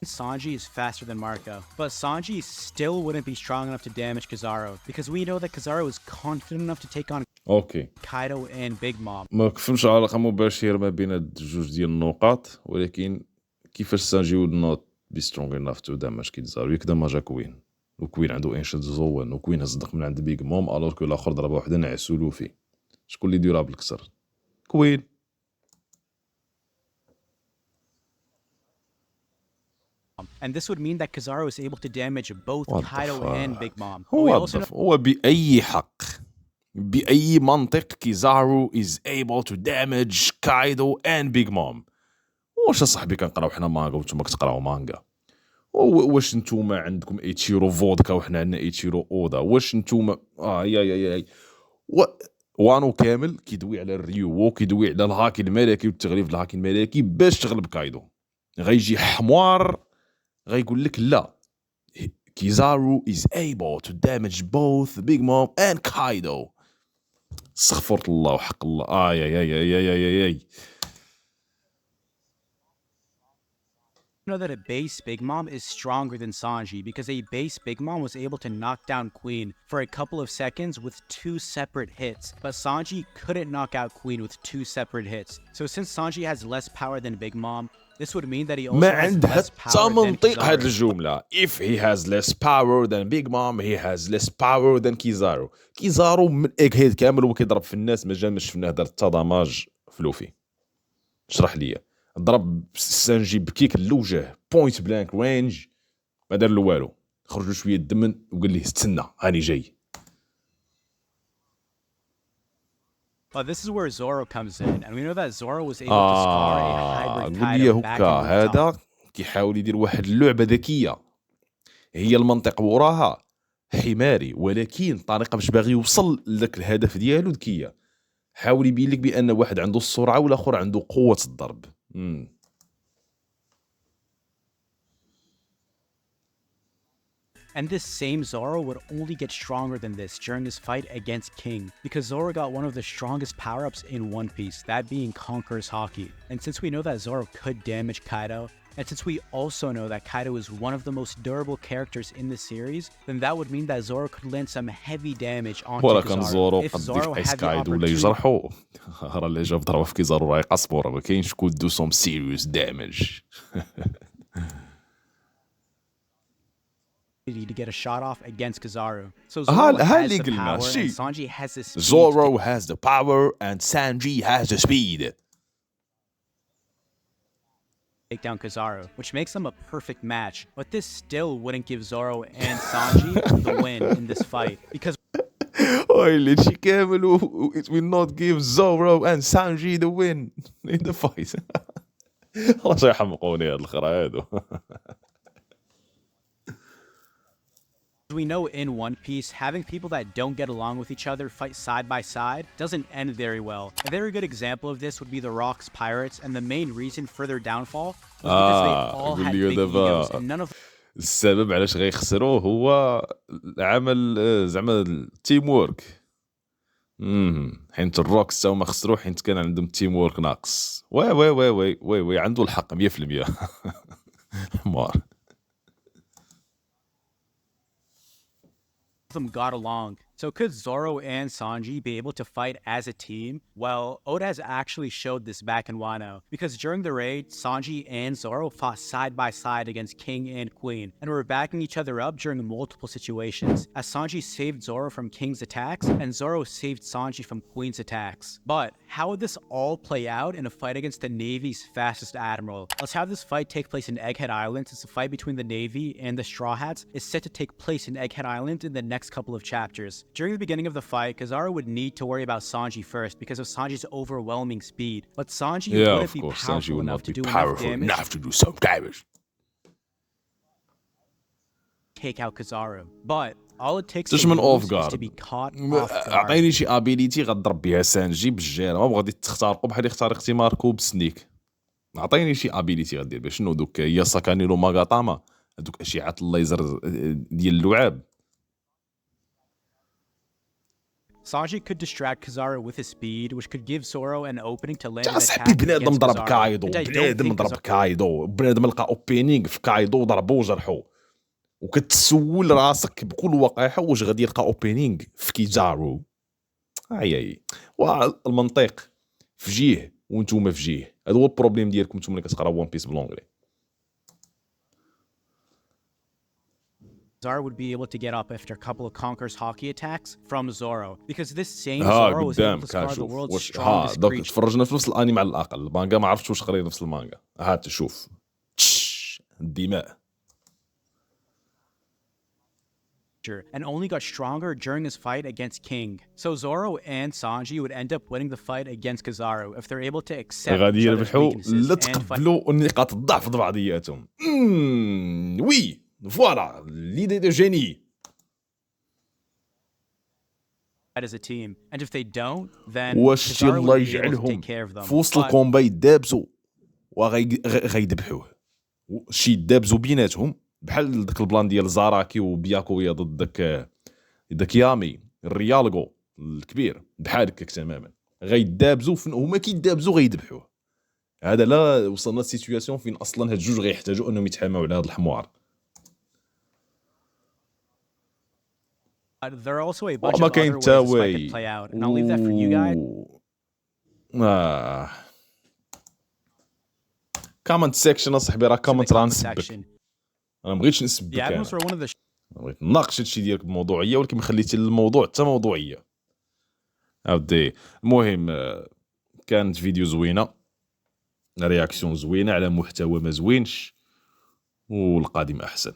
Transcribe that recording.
Sanji is faster than Marco, but Sanji still wouldn't be strong enough to damage Kizaru because we know that Kizaru is confident enough to take on اوكي Kaido and Big Mom. ما كفهمش علاقه مباشره ما بين هاد جوج ديال النقاط، ولكن كيفاش سانجي would not be strong enough to damage كيزارو يكدا ما جا كوين، وكوين عنده انشد زوان، وكوين هزدق من عند بيج موم الوغ كو الاخر ضربه وحده نعسو لوفي. شكون اللي ديرها بالكسر؟ كوين. And this would mean that Kizaru is able to damage both What the Kaido and fuck؟ Big Mom. But we also know هو بأي حق بأي منطق كيزارو is able to damage كايدو and بيج موم؟ واش صاحبي كنقراو حنا مانغا وانتوما كتقراو مانغا؟ واش نتوما عندكم ايتشيرو فودكا وحنا عندنا ايتشيرو اودا؟ واش نتوما يا وانو كامل كيدوي على الريو، كيدوي على الهاكي الملكي والتغليف الهاكي الملكي باش تغلب كايدو. غيجي حموار غيقول لك لا، كيزارو is able to damage both Big Mom and Kaido. استغفر الله وحق الله. يا know that a base Big Mom is stronger than Sanji because a base Big Mom was able to knock down Queen for a couple of seconds with 2 separate hits, but Sanji couldn't knock out Queen with 2 separate hits. So since Sanji has less power than Big Mom, this would mean that he also ما has عندها less حتى power than منطق هاد Kizaru. الجملة. If he has less power than Big Mom, he has less power than كيزارو. كيزارو من ايك كامل وكيضرب في الناس ما جا ما شفناه دار حتى داماج في لوفي. اشرح ليا. ضرب سانجي بكيك الوجه بوينت بلانك رينج ما دار له والو، خرجوا شويه الدم وقال ليه استنى هاني جاي. But this is where Zoro comes in, and we know that Zoro was able to scar a hybrid قول لي Kaido back in هكا Rooftop. هذا كيحاول يدير واحد اللعبه ذكيه، هي المنطق وراها حماري، ولكن الطريقه باش باغي يوصل لذاك الهدف ديالو ذكيه. حاول يبين لك بان واحد عنده السرعه والاخر عنده قوه الضرب. And this same Zoro would only get stronger than this during his fight against King, because Zoro got one of the strongest power-ups in One Piece, that being Conqueror's Haki. And since we know that Zoro could damage Kaido, and since we also know that Kaido is one of the most durable characters in the series, then that would mean that Zoro could land some heavy damage onto ولكن Kizaru. زورو If قد Zoro يفحص had the كايدو ولا opportunity يجرحو. راه اللي جا ضربه في كيزارو راه يقصبو، راه ما كاينش كود دو سوم سيريوس دامج. to get a shot off against Kizaru. So Zoro has the power and Sanji has the speed. Zoro has the power and Sanji has the speed. Take down Kizaru, which makes them a perfect match. But this still wouldn't give Zoro and Sanji the win in this fight because it will not give Zoro and Sanji the win in the fight. خلاص يحمقوني هاد الخرا هادو. we know in One Piece, having people that don't get along with each other fight side by side doesn't end very well. A very good example of this would be the Rock's Pirates, and the main reason for their downfall was because they all had big egos and none of السبب علاش غيخسروا هو عمل زعما التيم وورك. حيت الروكس تاهما خسروا حيت كان عندهم التيم وورك ناقص. وي عنده الحق 100%. حمار. them got along. So could Zoro and Sanji be able to fight as a team? Well, Oda has actually showed this back in Wano, because during the raid, Sanji and Zoro fought side by side against King and Queen, and were backing each other up during multiple situations, as Sanji saved Zoro from King's attacks, and Zoro saved Sanji from Queen's attacks. But how would this all play out in a fight against the Navy's fastest admiral? Let's have this fight take place in Egghead Island, since the fight between the Navy and the Straw Hats is set to take place in Egghead Island in the next couple of chapters. During the beginning of the fight, Kizaru would need to worry about Sanji first because of Sanji's overwhelming speed. But Sanji wouldn't be powerful enough to do enough to do some damage. Take out Kizaru. But all it takes من is guard. to be caught off guard. عطيني شي ابيليتي غضرب بها سانجي بالجيره، ما غادي تختارقوا بحال يختار اختي ماركو بسنيك. عطيني شي ابيليتي غدير باش شنو دوك هي ساكانيرو ماغاتاما، هذوك اشعه الليزر ديال اللعاب. Sanji could distract Kizaru with his speed, which could give Zoro an opening to land an صاحبي attack بنادم against ضرب Kizaru. كايدو، And I don't بنادم think ضرب Kizaru كايدو، بنادم لقى اوبينينغ في كايدو ضربو وجرحو، وكتسول راسك بكل وقاحه واش غادي يلقى اوبينينغ في كيزارو. اي والمنطق في جهه وانتم في جهه، هذا هو البروبليم ديالكم نتوما اللي كتقراو ون بيس بالونجلي. would be able to get up after a couple of Conqueror's hockey attacks from Zoro, because this same ها Zoro was able قدام to scar the كنشوف world's واش ها strongest دوك creature. تفرجنا في نفس الانمي على الاقل، المانجا ما عرفتش واش قرينا نفس المانجا. ها تشوف الدماء. And only got stronger during his fight against King. So Zoro and Sanji would end up winning the fight against Kizaru if they're able to accept غادي each other's يربحوا weaknesses لا and fight تقبلوا نقاط الضعف بعضياتهم. وي فوالا ليدي دو جيني. as a team. And if they don't, then واش Kizaru يلا would be able to يجعلهم take care of them. في وسط But الكومبا يدابزوا وغيدبحوه، شي يدابزوا بيناتهم بحال داك البلان ديال زاراكي وبياكويا ضد داك يامي الريالغو الكبير، بحال هكاك تماما غيدابزوا هما كيدابزوا غيدبحوه. هذا لا وصلنا لسيتوياسيون فين اصلا هاد الجوج غيحتاجوا انهم يتحاموا على هذا الحمار. there are also a bunch ما of كاين other ways تا this fight واي. could play out, and I'll leave that for you guys. كومنت سيكشن اصاحبي، راه in the كومنت راه comment نسبك. section. انا ما بغيتش نسبك، The انا admirals were one of the بغيت نناقش هادشي ديالك بموضوعيه، ولكن ما خليتي الموضوع حتى موضوعيه. عاودي المهم كانت فيديو زوينه، رياكسيون زوينه على محتوى ما زوينش، والقادم احسن.